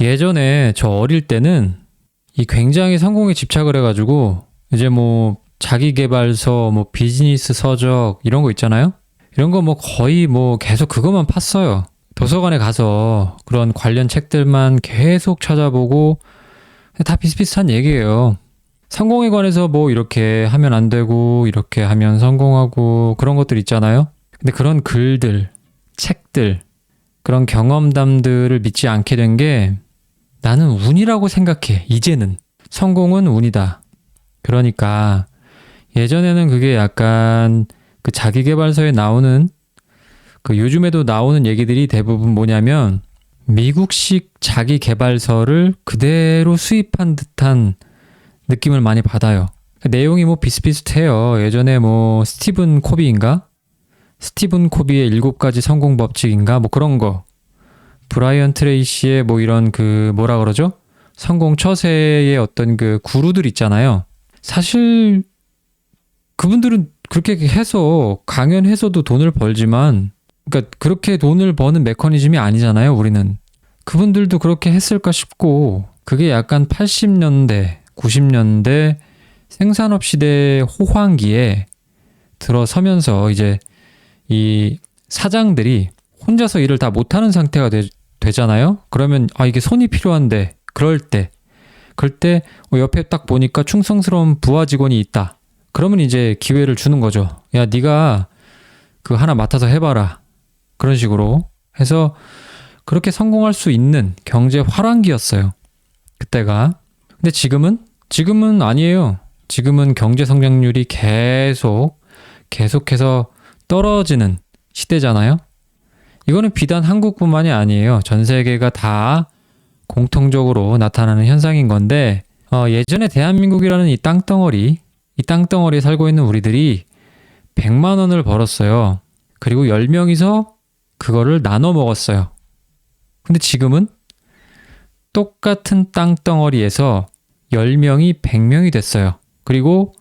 예전에 저 어릴 때는 이 굉장히 성공에 집착을 해가지고 이제 뭐 자기계발서, 뭐 비즈니스 서적 이런 거 있잖아요. 이런 거 뭐 거의 뭐 계속 그것만 팠어요. 도서관에 가서 그런 관련 책들만 계속 찾아보고 다 비슷비슷한 얘기예요. 성공에 관해서 뭐 이렇게 하면 안 되고 이렇게 하면 성공하고 그런 것들 있잖아요. 근데 그런 글들, 책들, 그런 경험담들을 믿지 않게 된 게 나는 운이라고 생각해. 이제는. 성공은 운이다. 그러니까 예전에는 그게 약간 그 자기계발서에 나오는 그 요즘에도 나오는 얘기들이 대부분 뭐냐면 미국식 자기계발서를 그대로 수입한 듯한 느낌을 많이 받아요. 내용이 뭐 비슷비슷해요. 예전에 뭐 스티븐 코비인가? 스티븐 코비의 7가지 성공 법칙인가? 뭐 그런 거. 브라이언 트레이시의 뭐 이런 그 뭐라 그러죠? 성공 처세의 어떤 그 구루들 있잖아요. 사실 그분들은 그렇게 해서 강연해서도 돈을 벌지만 그러니까 그렇게 돈을 버는 메커니즘이 아니잖아요, 우리는. 그분들도 그렇게 했을까 싶고 그게 약간 80년대, 90년대 생산업 시대 호황기에 들어서면서 이제 이 사장들이 혼자서 일을 다 못하는 상태가 되잖아요. 그러면 이게 손이 필요한데 그럴 때 옆에 딱 보니까 충성스러운 부하 직원이 있다. 그러면 이제 기회를 주는 거죠. 야, 네가 그 하나 맡아서 해봐라. 그런 식으로 해서 그렇게 성공할 수 있는 경제 활황기였어요. 그때가. 근데 지금은 아니에요. 지금은 경제 성장률이 계속해서 떨어지는 시대잖아요. 이거는 비단 한국뿐만이 아니에요. 전 세계가 다 공통적으로 나타나는 현상인 건데 예전에 대한민국이라는 이 땅덩어리에 살고 있는 우리들이 100만 원을 벌었어요. 그리고 10명이서 그거를 나눠 먹었어요. 근데 지금은 똑같은 땅덩어리에서 10명이 100명이 됐어요. 그리고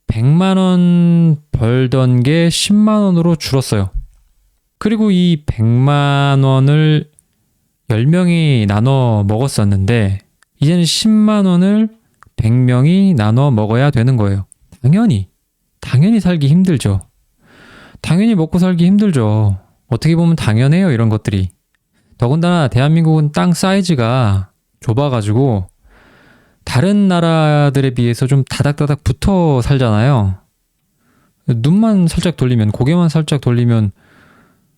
100만 원 벌던 게 10만 원으로 줄었어요. 그리고 이 100만 원을 10명이 나눠 먹었었는데 이제는 10만 원을 100명이 나눠 먹어야 되는 거예요. 당연히 살기 힘들죠. 당연히 먹고 살기 힘들죠. 어떻게 보면 당연해요, 이런 것들이. 더군다나 대한민국은 땅 사이즈가 좁아가지고 다른 나라들에 비해서 좀 다닥다닥 붙어 살잖아요. 눈만 살짝 돌리면, 고개만 살짝 돌리면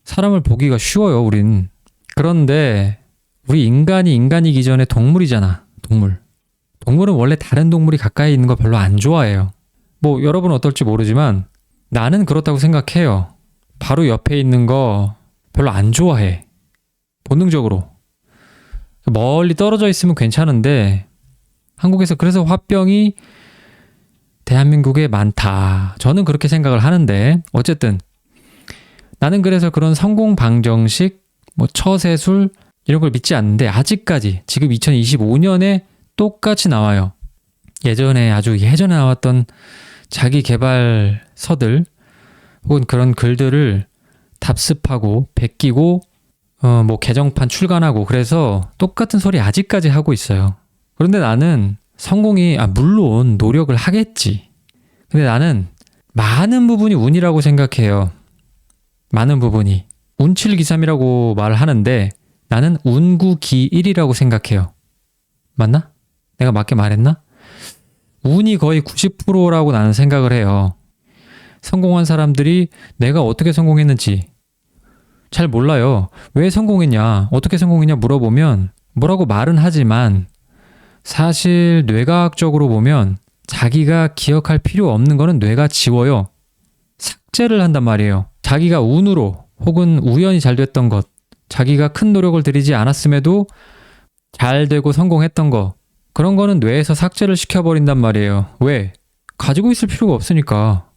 사람을 보기가 쉬워요, 우린. 그런데 우리 인간이기 전에 동물이잖아, 동물. 동물은 원래 다른 동물이 가까이 있는 거 별로 안 좋아해요. 뭐 여러분은 어떨지 모르지만 나는 그렇다고 생각해요. 바로 옆에 있는 거 별로 안 좋아해. 본능적으로. 멀리 떨어져 있으면 괜찮은데 한국에서 그래서 화병이 대한민국에 많다. 저는 그렇게 생각을 하는데 어쨌든 나는 그래서 그런 성공 방정식, 뭐 처세술 이런 걸 믿지 않는데 아직까지 지금 2025년에 똑같이 나와요. 아주 예전에 나왔던 자기 개발서들 혹은 그런 글들을 답습하고 베끼고 뭐 개정판 출간하고 그래서 똑같은 소리 아직까지 하고 있어요. 그런데 나는 성공이 물론 노력을 하겠지. 근데 나는 많은 부분이 운이라고 생각해요. 많은 부분이. 운칠기삼이라고 말하는데 나는 운구기일이라고 생각해요. 맞나? 내가 맞게 말했나? 운이 거의 90%라고 나는 생각을 해요. 성공한 사람들이 내가 어떻게 성공했는지 잘 몰라요. 왜 성공했냐, 어떻게 성공했냐 물어보면 뭐라고 말은 하지만 사실 뇌과학적으로 보면 자기가 기억할 필요 없는 거는 뇌가 지워요. 삭제를 한단 말이에요. 자기가 운으로 혹은 우연히 잘 됐던 것, 자기가 큰 노력을 들이지 않았음에도 잘 되고 성공했던 거, 그런 거는 뇌에서 삭제를 시켜버린단 말이에요. 왜? 가지고 있을 필요가 없으니까.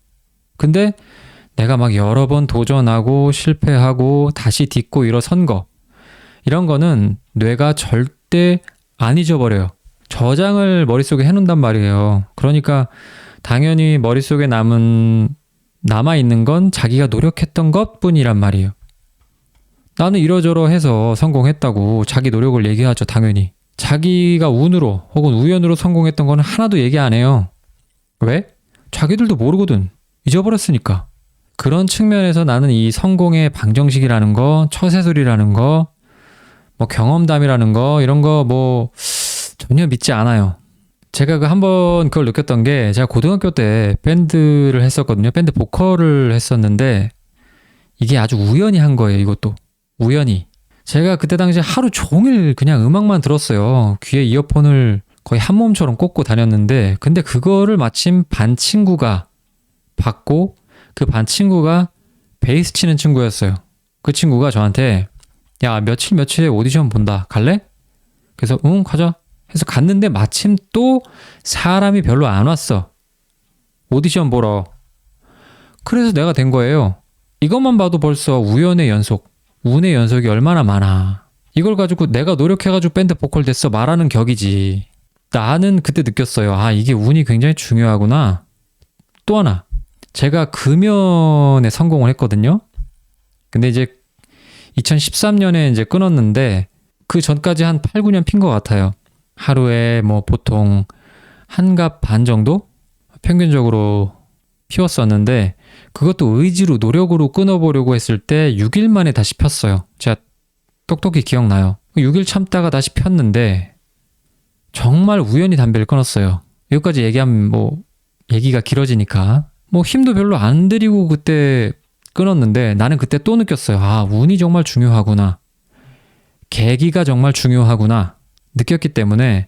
근데 내가 막 여러 번 도전하고 실패하고 다시 딛고 일어선 거, 이런 거는 뇌가 절대 안 잊어버려요. 저장을 머릿속에 해놓는단 말이에요. 그러니까 당연히 머릿속에 남아있는 건 자기가 노력했던 것뿐이란 말이에요. 나는 이러저러 해서 성공했다고 자기 노력을 얘기하죠, 당연히. 자기가 운으로 혹은 우연으로 성공했던 거는 하나도 얘기 안 해요. 왜? 자기들도 모르거든. 잊어버렸으니까. 그런 측면에서 나는 이 성공의 방정식이라는 거, 처세술이라는 거, 뭐 경험담이라는 거, 이런 거 전혀 믿지 않아요. 제가 한번 그걸 느꼈던 게, 제가 고등학교 때 밴드를 했었거든요. 밴드 보컬을 했었는데 이게 아주 우연히 한 거예요. 이것도 우연히. 제가 그때 당시에 하루 종일 그냥 음악만 들었어요. 귀에 이어폰을 거의 한 몸처럼 꽂고 다녔는데, 근데 그거를 마침 반 친구가 받고, 그 반 친구가 베이스 치는 친구였어요. 그 친구가 저한테 야, 며칠에 오디션 본다. 갈래? 그래서 응, 가자 해서 갔는데 마침 또 사람이 별로 안 왔어. 오디션 보러. 그래서 내가 된 거예요. 이것만 봐도 벌써 우연의 연속, 운의 연속이 얼마나 많아. 이걸 가지고 내가 노력해가지고 밴드 보컬 됐어 말하는 격이지. 나는 그때 느꼈어요. 아, 이게 운이 굉장히 중요하구나. 또 하나, 제가 금연에 성공을 했거든요. 근데 이제 2013년에 이제 끊었는데 그 전까지 한 8, 9년 핀 것 같아요. 하루에 뭐 보통 한 갑 반 정도? 평균적으로 피웠었는데, 그것도 의지로 노력으로 끊어보려고 했을 때 6일 만에 다시 폈어요. 제가 똑똑히 기억나요. 6일 참다가 다시 폈는데 정말 우연히 담배를 끊었어요. 여기까지 얘기하면 얘기가 길어지니까 힘도 별로 안 들이고 그때 끊었는데, 나는 그때 또 느꼈어요. 아, 운이 정말 중요하구나. 계기가 정말 중요하구나. 느꼈기 때문에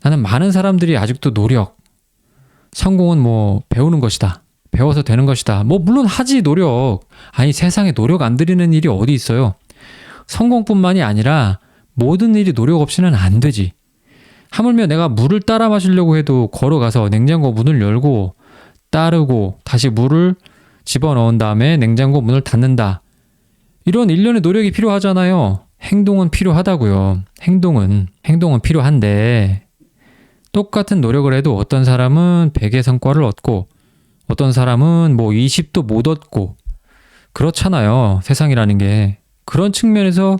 나는 많은 사람들이 아직도 노력, 성공은 배우는 것이다. 배워서 되는 것이다. 물론 하지, 노력. 아니, 세상에 노력 안 들이는 일이 어디 있어요. 성공뿐만이 아니라 모든 일이 노력 없이는 안 되지. 하물며 내가 물을 따라 마시려고 해도 걸어가서 냉장고 문을 열고 따르고 다시 물을 집어넣은 다음에 냉장고 문을 닫는다. 이런 일련의 노력이 필요하잖아요. 행동은 필요하다고요. 행동은 필요한데, 똑같은 노력을 해도 어떤 사람은 100의 성과를 얻고 어떤 사람은 20도 못 얻고 그렇잖아요. 세상이라는 게. 그런 측면에서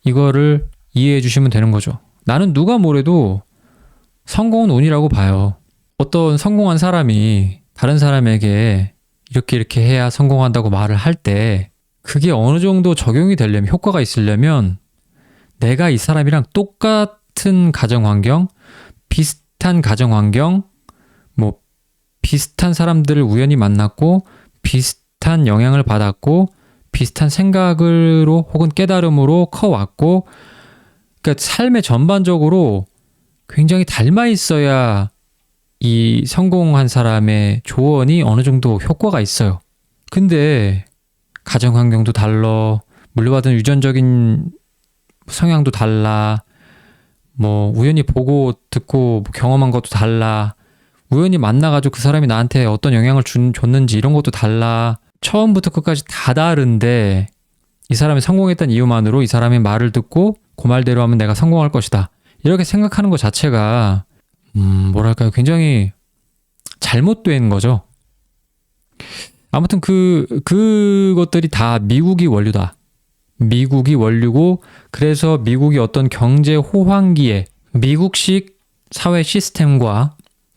이거를 이해해 주시면 되는 거죠. 나는 누가 뭐래도 성공은 운이라고 봐요. 어떤 성공한 사람이 다른 사람에게 이렇게 해야 성공한다고 말을 할 때 그게 어느 정도 적용이 되려면, 효과가 있으려면 내가 이 사람이랑 똑같은 가정환경, 비슷한 가정환경, 비슷한 사람들을 우연히 만났고 비슷한 영향을 받았고 비슷한 생각으로 혹은 깨달음으로 커왔고, 그러니까 삶의 전반적으로 굉장히 닮아 있어야 이 성공한 사람의 조언이 어느 정도 효과가 있어요. 근데 가정환경도 달라, 물려받은 유전적인 성향도 달라, 우연히 보고 듣고 경험한 것도 달라, 우연히 만나가지고 그 사람이 나한테 어떤 영향을 줬는지 이런 것도 달라. 처음부터 끝까지 다 다른데 이 사람이 성공했다는 이유만으로 이 사람의 말을 듣고 그 말대로 하면 내가 성공할 것이다, 이렇게 생각하는 것 자체가 뭐랄까요, 굉장히 잘못된 거죠. 아무튼 그것들이 다 미국이 원류다. 미국이 원류고, 그래서 미국이 어떤 경제 호황기에 미국식 사회 시스템과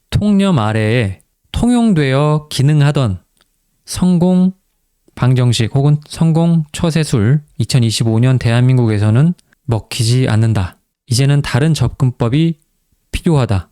통념 아래에 통용되어 기능하던 성공 방정식 혹은 성공 처세술 2025년 대한민국에서는 먹히지 않는다. 이제는 다른 접근법이 필요하다.